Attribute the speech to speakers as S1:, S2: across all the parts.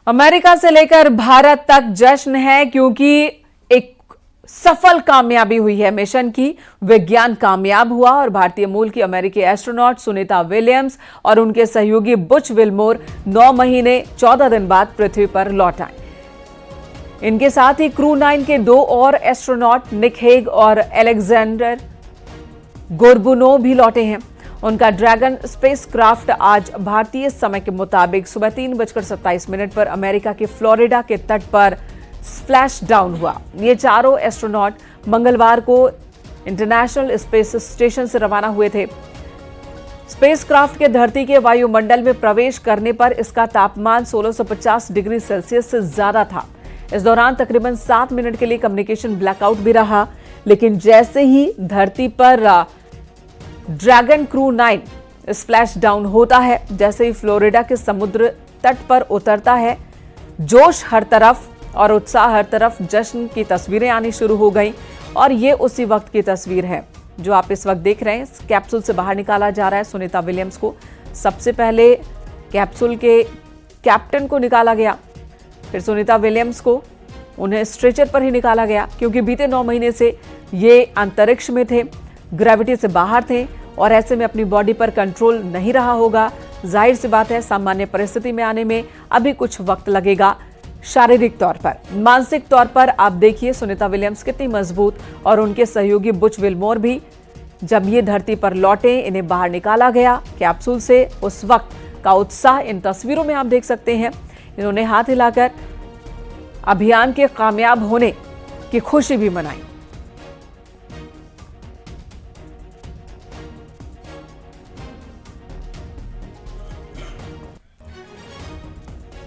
S1: America से लेकर भारत तक जश्न है क्योंकि एक सफल कामयाबी हुई है मिशन की। विज्ञान कामयाब हुआ और भारतीय मूल की अमेरिकी एस्ट्रोनॉट सुनीता विलियम्स और उनके सहयोगी बुच विल्मोर 9 महीने 14 दिन बाद पृथ्वी पर लौट आए। इनके साथ ही क्रू 9 के 2 और एस्ट्रोनॉट निक हेग और एलेक्जेंडर गोर्बुनो भी लौटे हैं। उनका ड्रैगन स्पेसक्राफ्ट आज भारतीय समय के मुताबिक सुबह 3:27 पर अमेरिका के फ्लोरिडा के तट पर स्प्लैश डाउन हुआ। ये चारों एस्ट्रोनॉट मंगलवार को इंटरनेशनल स्पेस स्टेशन से रवाना हुए थे। स्पेसक्राफ्ट के धरती के वायुमंडल में प्रवेश करने पर इसका तापमान 1650 डिग्री सेल्सियस से ज्यादा था। इस दौरान तकरीबन 7 मिनट के लिए कम्युनिकेशन ब्लैकआउट भी रहा, लेकिन जैसे ही धरती पर ड्रैगन क्रू 9 स्प्लैश डाउन होता है, जैसे ही फ्लोरिडा के समुद्र तट पर उतरता है, जोश हर तरफ और उत्साह हर तरफ, जश्न की तस्वीरें आनी शुरू हो गई। और ये उसी वक्त की तस्वीर है जो आप इस वक्त देख रहे हैं। कैप्सूल से बाहर निकाला जा रहा है सुनीता विलियम्स को। सबसे पहले कैप्सूल के कैप्टन को निकाला गया, फिर सुनीता विलियम्स को, उन्हें स्ट्रेचर पर ही निकाला गया क्योंकि बीते 9 महीने से ये अंतरिक्ष में थे, ग्रेविटी से बाहर थे और ऐसे में अपनी बॉडी पर कंट्रोल नहीं रहा होगा। जाहिर सी बात है, सामान्य परिस्थिति में आने में अभी कुछ वक्त लगेगा। शारीरिक तौर पर, मानसिक तौर पर आप देखिए सुनीता विलियम्स कितनी मजबूत और उनके सहयोगी बुच विल्मोर भी। जब ये धरती पर लौटे, इन्हें बाहर निकाला गया कैप्सूल से, उस वक्त का उत्साह इन तस्वीरों में आप देख सकते हैं। इन्होंने हाथ हिलाकर अभियान के कामयाब होने की खुशी भी मनाई।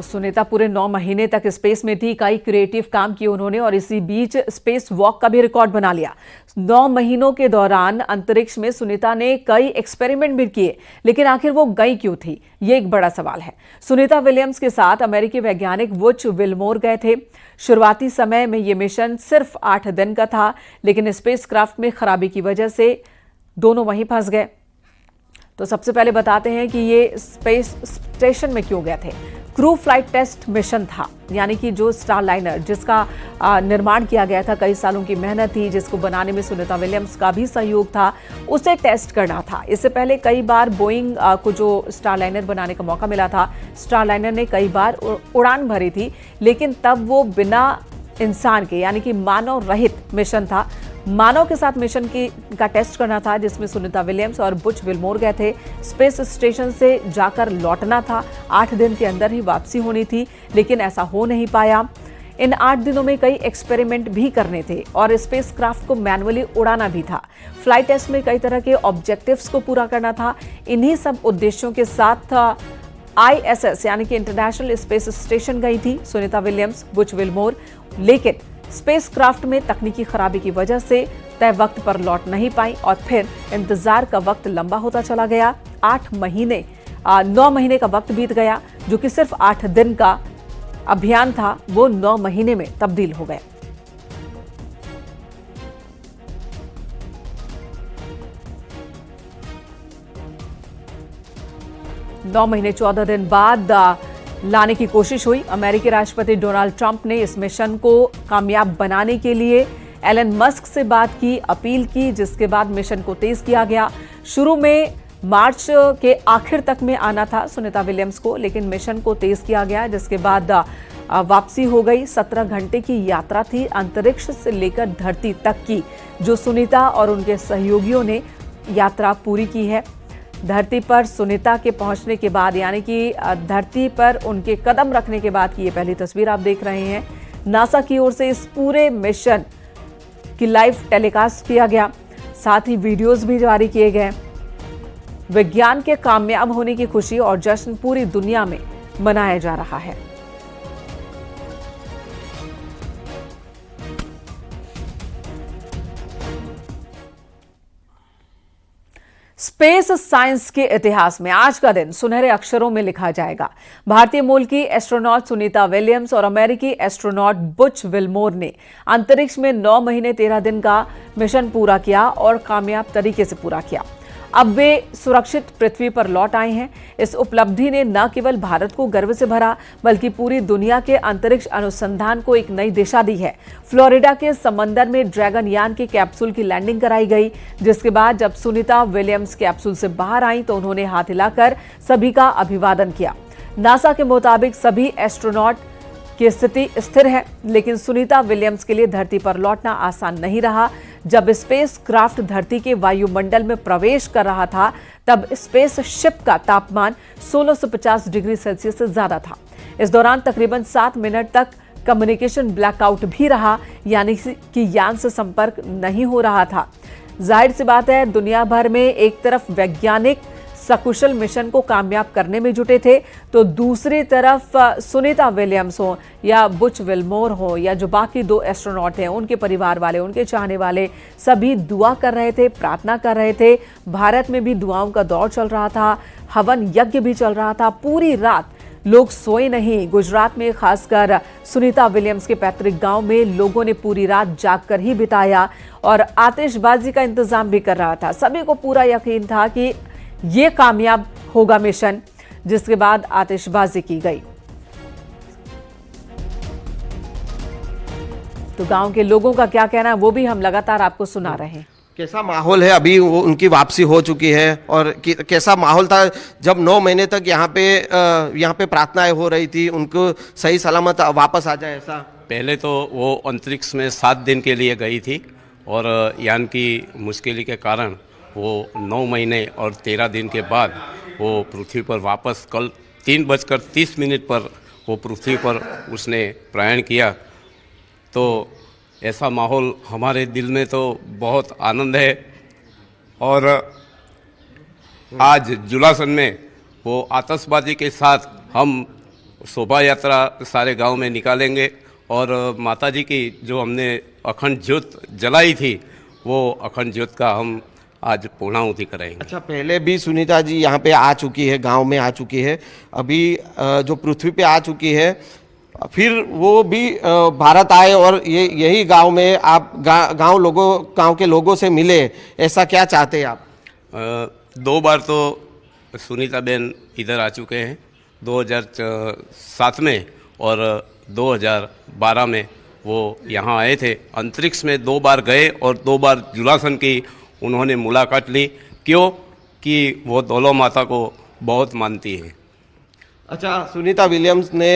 S1: सुनीता पूरे 9 महीने तक स्पेस में थी, कई क्रिएटिव काम किए उन्होंने और इसी बीच स्पेस वॉक का भी रिकॉर्ड बना लिया। 9 महीनों के दौरान अंतरिक्ष में सुनीता ने कई एक्सपेरिमेंट भी किए, लेकिन आखिर वो गई क्यों थी, ये एक बड़ा सवाल है। सुनीता विलियम्स के साथ अमेरिकी वैज्ञानिक बुच विल्मोर गए थे। शुरुआती समय में ये मिशन सिर्फ 8 दिन का था, लेकिन स्पेसक्राफ्ट में खराबी की वजह से दोनों वहीं फंस गए। तो सबसे पहले बताते हैं कि ये स्पेस स्टेशन में क्यों गए थे। क्रू फ्लाइट टेस्ट मिशन था, यानी कि जो स्टारलाइनर जिसका निर्माण किया गया था, कई सालों की मेहनत थी, जिसको बनाने में सुनीता विलियम्स का भी सहयोग था, उसे टेस्ट करना था। इससे पहले कई बार बोइंग को जो स्टारलाइनर बनाने का मौका मिला था, स्टारलाइनर ने कई बार उड़ान भरी थी, लेकिन तब वो बिना इंसान के, यानी कि मानव रहित मिशन था। मानव के साथ मिशन का टेस्ट करना था, जिसमें सुनीता विलियम्स और बुच विल्मोर गए थे। स्पेस स्टेशन से जाकर लौटना था, 8 दिन के अंदर ही वापसी होनी थी, लेकिन ऐसा हो नहीं पाया। इन 8 दिनों में कई एक्सपेरिमेंट भी करने थे और स्पेसक्राफ्ट को मैनुअली उड़ाना भी था। फ्लाइट टेस्ट में कई तरह के ऑब्जेक्टिव्स को पूरा करना था। इन्हीं सब उद्देश्यों के साथ ISS यानी कि इंटरनेशनल स्पेस स्टेशन गई थी सुनीता विलियम्स, बुच विल्मोर, लेकिन स्पेसक्राफ्ट में तकनीकी खराबी की वजह से तय वक्त पर लौट नहीं पाई और फिर इंतजार का वक्त लंबा होता चला गया। 9 महीने का वक्त बीत गया, जो कि सिर्फ 8 दिन का अभियान था, वो 9 महीने में तब्दील हो गया। नौ महीने 14 दिन बाद लाने की कोशिश हुई। अमेरिकी राष्ट्रपति डोनाल्ड ट्रंप ने इस मिशन को कामयाब बनाने के लिए एलन मस्क से बात की, अपील की, जिसके बाद मिशन को तेज किया गया। शुरू में मार्च के आखिर तक में आना था सुनीता विलियम्स को, लेकिन मिशन को तेज किया गया, जिसके बाद वापसी हो गई। 17 घंटे की यात्रा थी अंतरिक्ष से लेकर धरती तक की, जो सुनीता और उनके सहयोगियों ने यात्रा पूरी की है। धरती पर सुनीता के पहुंचने के बाद, यानी कि धरती पर उनके कदम रखने के बाद की ये पहली तस्वीर आप देख रहे हैं। नासा की ओर से इस पूरे मिशन की लाइव टेलीकास्ट किया गया, साथ ही वीडियोस भी जारी किए गए। विज्ञान के कामयाब होने की खुशी और जश्न पूरी दुनिया में मनाया जा रहा है। स्पेस साइंस के इतिहास में आज का दिन सुनहरे अक्षरों में लिखा जाएगा। भारतीय मूल की एस्ट्रोनॉट सुनीता विलियम्स और अमेरिकी एस्ट्रोनॉट बुच विल्मोर ने अंतरिक्ष में 9 महीने 13 दिन का मिशन पूरा किया और कामयाब तरीके से पूरा किया। अब वे सुरक्षित पृथ्वी पर लौट आए हैं। इस उपलब्धि ने न केवल भारत को गर्व से भरा, बल्कि पूरी दुनिया के अंतरिक्ष अनुसंधान को एक नई दिशा दी है। फ्लोरिडा के समंदर में ड्रैगन यान के कैप्सूल की लैंडिंग कराई गई, जिसके बाद जब सुनीता विलियम्स कैप्सूल से बाहर आई तो उन्होंने हाथ हिलाकर सभी का अभिवादन किया। नासा के मुताबिक सभी एस्ट्रोनॉट की स्थिति स्थिर है, लेकिन सुनीता विलियम्स के लिए धरती पर लौटना आसान नहीं रहा। जब स्पेस क्राफ्ट धरती के वायुमंडल में प्रवेश कर रहा था, तब स्पेस शिप का तापमान 1650 डिग्री सेल्सियस से ज्यादा था। इस दौरान तकरीबन 7 मिनट तक कम्युनिकेशन ब्लैकआउट भी रहा, यानी कि यान से संपर्क नहीं हो रहा था। जाहिर सी बात है, दुनिया भर में एक तरफ वैज्ञानिक सकुशल मिशन को कामयाब करने में जुटे थे, तो दूसरी तरफ सुनीता विलियम्स हो या बुच विल्मोर हो या जो बाकी 2 एस्ट्रोनॉट हैं, उनके परिवार वाले, उनके चाहने वाले सभी दुआ कर रहे थे, प्रार्थना कर रहे थे। भारत में भी दुआओं का दौर चल रहा था, हवन यज्ञ भी चल रहा था। पूरी रात लोग सोए नहीं। गुजरात में खासकर सुनीता विलियम्स के पैतृक गांव में लोगों ने पूरी रात जागकर ही बिताया और आतिशबाजी का इंतजाम भी कर रहा था। सभी को पूरा यकीन था कि ये कामयाब होगा मिशन, जिसके बाद आतिशबाजी की गई। तो गांव के लोगों का क्या कहना है वो भी हम लगातार आपको सुना रहे हैं।
S2: कैसा माहौल है? अभी वो उनकी वापसी हो चुकी है और कैसा माहौल था जब 9 महीने तक यहाँ पे प्रार्थनाएं हो रही थी, उनको सही सलामत वापस आ जाए? ऐसा
S3: पहले तो वो अंतरिक्ष में 7 दिन के लिए गई थी और यान की मुश्किल के कारण वो 9 महीने और 13 दिन के बाद वो पृथ्वी पर वापस कल 3:30 पर वो पृथ्वी पर उसने प्रयाण किया। तो ऐसा माहौल हमारे दिल में तो बहुत आनंद है। और आज जुलासन में वो आतिशबाजी के साथ हम शोभा यात्रा सारे गांव में निकालेंगे और माता जी की जो हमने अखंड ज्योत जलाई थी, वो अखंड ज्योत का हम आज पूर्णाहुति करेंगे।
S2: अच्छा, पहले भी सुनीता जी यहाँ पे आ चुकी है, गांव में आ चुकी है, अभी जो पृथ्वी पे आ चुकी है, फिर वो भी भारत आए और यही गांव में आप गांव के लोगों से मिले, ऐसा क्या चाहते हैं आप?
S3: 2 बार तो सुनीता बेन इधर आ चुके हैं, 2007 में और 2012 में वो यहाँ आए थे। अंतरिक्ष में 2 बार गए और 2 बार जुलासन की उन्होंने मुलाकात ली। क्यों? कि वो दौलो माता को बहुत मानती है।
S2: अच्छा, सुनीता विलियम्स ने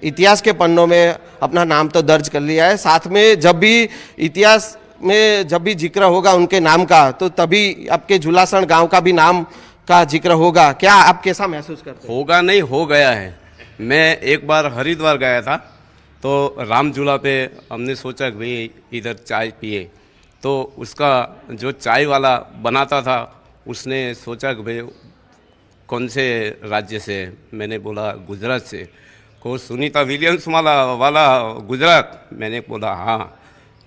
S2: इतिहास के पन्नों में अपना नाम तो दर्ज कर लिया है, साथ में जब भी इतिहास में जब भी जिक्र होगा उनके नाम का, तो तभी आपके जुलासन गांव का भी नाम का जिक्र होगा। क्या आप कैसा महसूस करते हैं?
S3: होगा नहीं, हो गया है। मैं एक बार हरिद्वार गया था, तो राम झूला पे हमने सोचा कि भाई इधर चाय पिए, तो उसका जो चाय वाला बनाता था उसने सोचा कि भाई कौन से राज्य से? मैंने बोला गुजरात से। को सुनीता विलियम्स वाला गुजरात? मैंने बोला हाँ,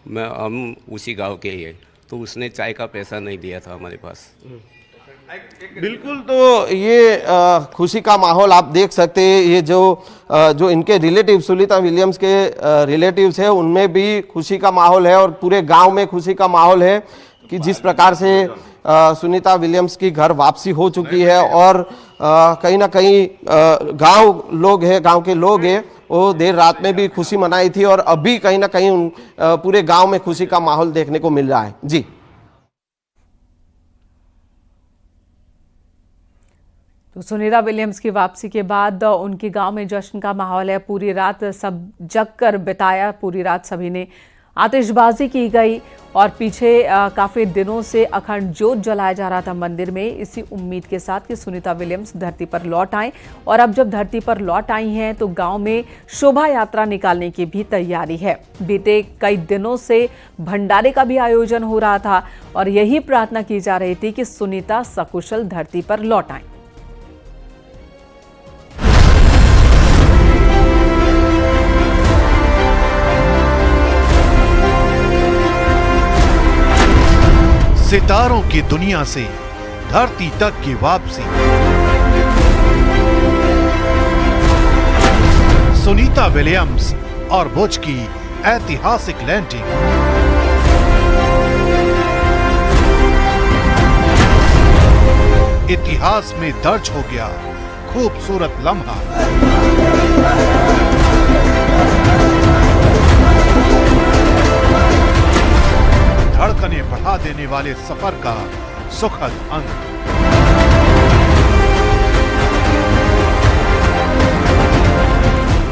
S3: हम उसी गांव के ही हैं। तो उसने चाय का पैसा नहीं दिया था हमारे पास।
S2: बिल्कुल, तो ये खुशी का माहौल आप देख सकते हैं। ये जो इनके रिलेटिव सुनीता विलियम्स के रिलेटिव्स हैं, उनमें भी खुशी का माहौल है और पूरे गांव में खुशी का माहौल है कि जिस प्रकार से सुनीता विलियम्स की घर वापसी हो चुकी है और कहीं ना कहीं गांव के लोग हैं, वो देर रात में भी खुशी मनाई थी और अभी कहीं ना कहीं पूरे गांव में खुशी का माहौल देखने को मिल रहा है। जी,
S1: तो सुनीता विलियम्स की वापसी के बाद उनके गांव में जश्न का माहौल है। पूरी रात सब जग कर बिताया, पूरी रात सभी ने आतिशबाजी की गई और पीछे काफ़ी दिनों से अखंड ज्योत जलाया जा रहा था मंदिर में, इसी उम्मीद के साथ कि सुनीता विलियम्स धरती पर लौट आएं। और अब जब धरती पर लौट आई हैं तो गांव में शोभा यात्रा निकालने की भी तैयारी है। बीते कई दिनों से भंडारे का भी आयोजन हो रहा था और यही प्रार्थना की जा रही थी कि सुनीता सकुशल धरती पर लौट आएं।
S4: सितारों की दुनिया से धरती तक की वापसी। सुनीता विलियम्स और बुच की ऐतिहासिक लैंडिंग। इतिहास में दर्ज हो गया खूबसूरत लम्हा। धड़कने बढ़ा देने वाले सफर का सुखद अंत।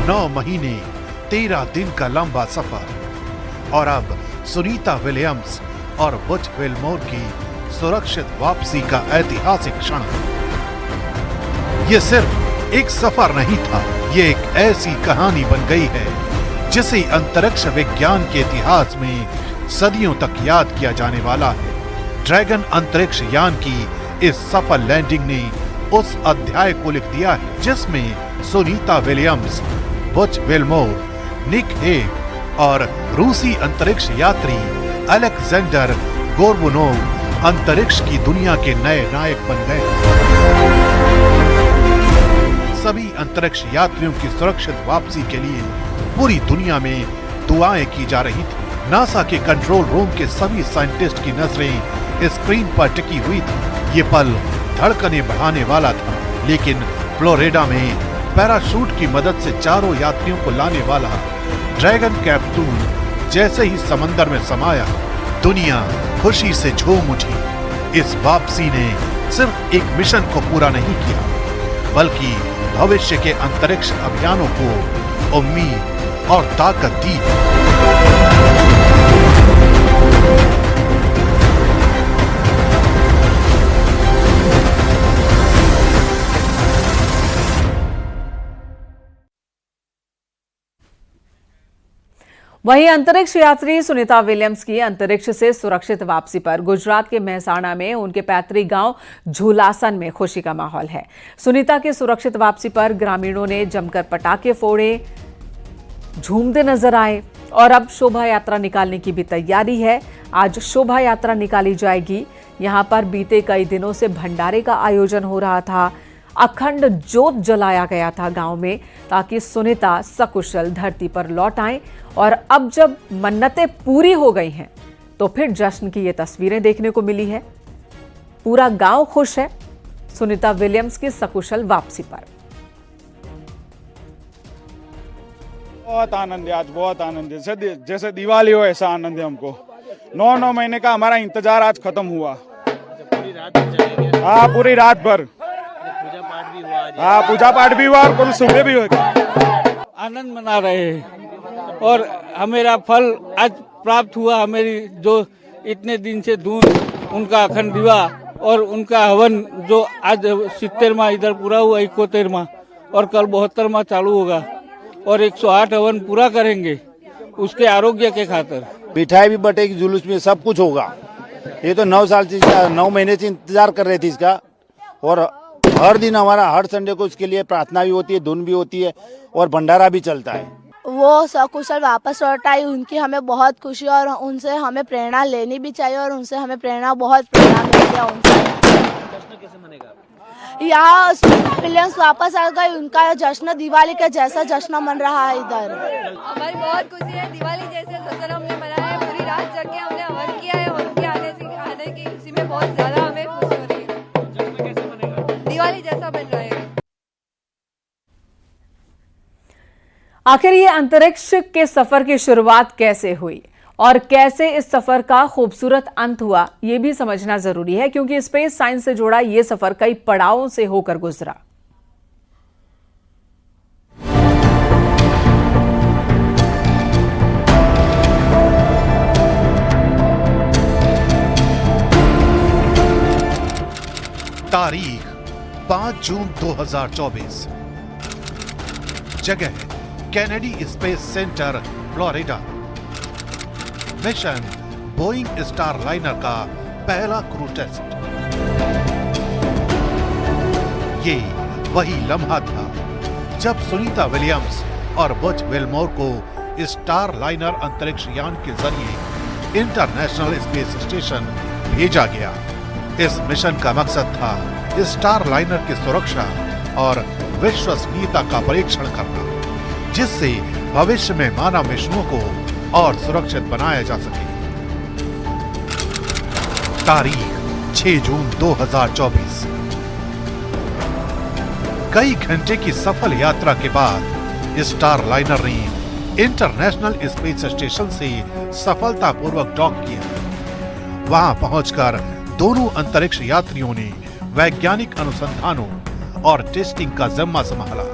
S4: 9 महीने 13 दिन का लंबा सफर और अब सुनीता विलियम्स और बुच विलमोर की सुरक्षित वापसी का ऐतिहासिक क्षण। ये सिर्फ एक सफर नहीं था, ये एक ऐसी कहानी बन गई है जिसे अंतरिक्ष विज्ञान के इतिहास में सदियों तक याद किया जाने वाला है। ड्रैगन अंतरिक्ष यान की इस सफल लैंडिंग ने उस अध्याय को लिख दिया है जिसमें Sunita Williams, Butch Wilmore, Nick Hague और रूसी अंतरिक्ष यात्री अलेक्जेंडर गोर्बुनोव अंतरिक्ष की दुनिया के नए नायक बन गए। सभी अंतरिक्ष यात्रियों की सुरक्षित वापसी के लिए पूरी दुनिया में दुआएं की जा रही थी। नासा के कंट्रोल रूम के सभी साइंटिस्ट की नजरें स्क्रीन पर टिकी हुई थी। ये पल धड़कने बढ़ाने वाला था, लेकिन फ्लोरिडा में पैराशूट की मदद से चारों यात्रियों को लाने वाला ड्रैगन कैप्सूल जैसे ही समंदर में समाया, दुनिया खुशी से झूम उठी। इस वापसी ने सिर्फ एक मिशन को पूरा नहीं किया, बल्कि भविष्य के अंतरिक्ष अभियानों को उम्मीद और ताकत दी।
S1: वहीं अंतरिक्ष यात्री सुनीता विलियम्स की अंतरिक्ष से सुरक्षित वापसी पर गुजरात के मेहसाणा में उनके पैतृक गांव झूलासन में खुशी का माहौल है। सुनीता की सुरक्षित वापसी पर ग्रामीणों ने जमकर पटाखे फोड़े, झूमते नजर आए और अब शोभा यात्रा निकालने की भी तैयारी है। आज शोभा यात्रा निकाली जाएगी। यहां पर बीते कई दिनों से भंडारे का आयोजन हो रहा था। अखंड जोत जलाया गया था गांव में, ताकि सुनीता सकुशल धरती पर लौट आएं। और अब जब मन्नतें पूरी हो गई हैं, तो फिर जश्न की ये तस्वीरें देखने को मिली है। पूरा गांव खुश है सुनीता विलियम्स की सकुशल वापसी पर।
S5: बहुत आनंद है, आज बहुत आनंद है। जैसे दिवाली हो ऐसा आनंद है हमको। 9 महीने का हमारा इंतजार आज खत्म हुआ। हाँ, पूरी रात भर। हाँ, पूजा पाठ भी हुआ और कल सुबह भी हुआ।
S6: आनंद मना रहे हैं और हमेरा फल आज प्राप्त हुआ। हमेरी जो इतने दिन से दूर उनका अखंड दिवा और उनका हवन जो आज 70वां इधर पूरा हुआ, 71वां और कल 72वां चालू होगा और 108 हवन पूरा करेंगे उसके आरोग्य के खातिर।
S7: मिठाई भी बटेगी, जुलूस में सब कुछ होगा। ये तो 9 महीने से इंतजार कर रहे थे इसका और हर दिन हमारा हर संडे को इसके लिए प्रार्थना भी होती है, धुन भी होती है और भंडारा भी चलता है।
S8: वो सकुशल वापस लौट आई, उनकी हमें बहुत खुशी और उनसे हमें प्रेरणा लेनी भी चाहिए और उनसे हमें बहुत प्रेरणा मिलती है उनसे। यहाँ विलियम्स वापस आ गई, उनका जश्न दिवाली का जैसा जश्न मन रहा है इधर।
S9: हमारी बहुत खुशी है, दिवाली जैसे जश्न हमने मनाया है। पूरी रात जग के हमने हवन किया है और उनके आने की खुशी में बहुत ज्यादा हमें खुशी हो रही है। दिवाली जैसा बन रहा है।
S1: आखिर ये अंतरिक्ष के सफर की शुरुआत कैसे हुई और कैसे इस सफर का खूबसूरत अंत हुआ, ये भी समझना जरूरी है, क्योंकि स्पेस साइंस से जुड़ा ये सफर कई पड़ावों से होकर गुजरा।
S4: तारीख 5 जून 2024। जगह Kennedy space centre, Florida. Mission Boeing star liner का पहला क्रू टेस्ट। ये वही लम्हा था जब सुनीता विलियम्स और बुच विलमोर को स्टार लाइनर अंतरिक्ष यान के जरिए इंटरनेशनल स्पेस स्टेशन भेजा गया। इस मिशन का मकसद था स्टार लाइनर की सुरक्षा और विश्वसनीयता का परीक्षण करना, जिससे भविष्य में मानव मिशनों को और सुरक्षित बनाया जा सके। तारीख 6 जून 2024। कई घंटे की सफल यात्रा के बाद स्टार लाइनर ने इंटरनेशनल स्पेस स्टेशन से सफलतापूर्वक डॉक किया। वहां पहुंचकर दोनों अंतरिक्ष यात्रियों ने वैज्ञानिक अनुसंधानों और टेस्टिंग का जिम्मा संभाला,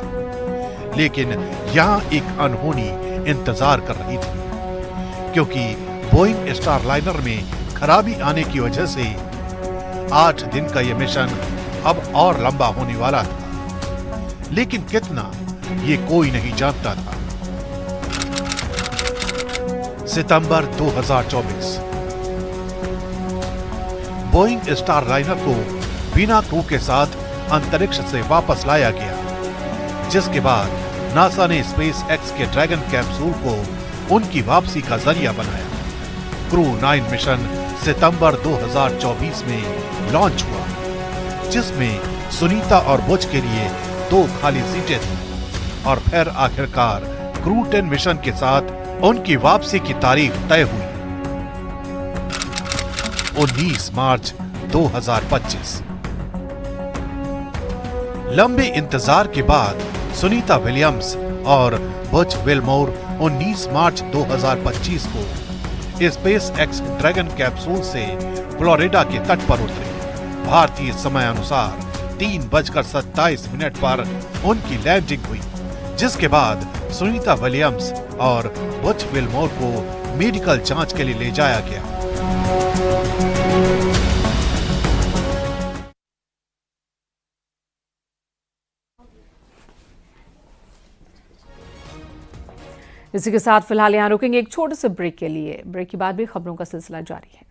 S4: लेकिन यहां एक अनहोनी इंतजार कर रही थी, क्योंकि बोइंग स्टारलाइनर में खराबी आने की वजह से 8 दिन का यह मिशन अब और लंबा होने वाला था। लेकिन कितना, ये कोई नहीं जानता था। सितंबर 2024, बोइंग स्टारलाइनर को बिना क्रू के साथ अंतरिक्ष से वापस लाया गया, जिसके बाद नासा ने स्पेस एक्स के ड्रैगन कैप्सूल को उनकी वापसी का जरिया बनाया। क्रू 9 मिशन सितंबर 2024 में लॉन्च हुआ, जिसमें सुनीता और बुच के लिए 2 खाली सीटें थीं और फिर आखिरकार क्रू 10 मिशन के साथ उनकी वापसी की तारीख तय हुई, 19 मार्च 2025। लंबे इंतजार के बाद सुनीता विलियम्स और बच विलमोर 19 मार्च 2025 को स्पेस एक्स ड्रैगन कैप्सूल से फ्लोरिडा के तट पर उतरे। भारतीय समय अनुसार 3:27 पर उनकी लैंडिंग हुई, जिसके बाद सुनीता विलियम्स और बच विलमोर को मेडिकल जांच के लिए ले जाया गया।
S1: इसी के साथ फिलहाल यहाँ रुकेंगे एक छोटे से ब्रेक के लिए। ब्रेक के बाद भी खबरों का सिलसिला जारी है।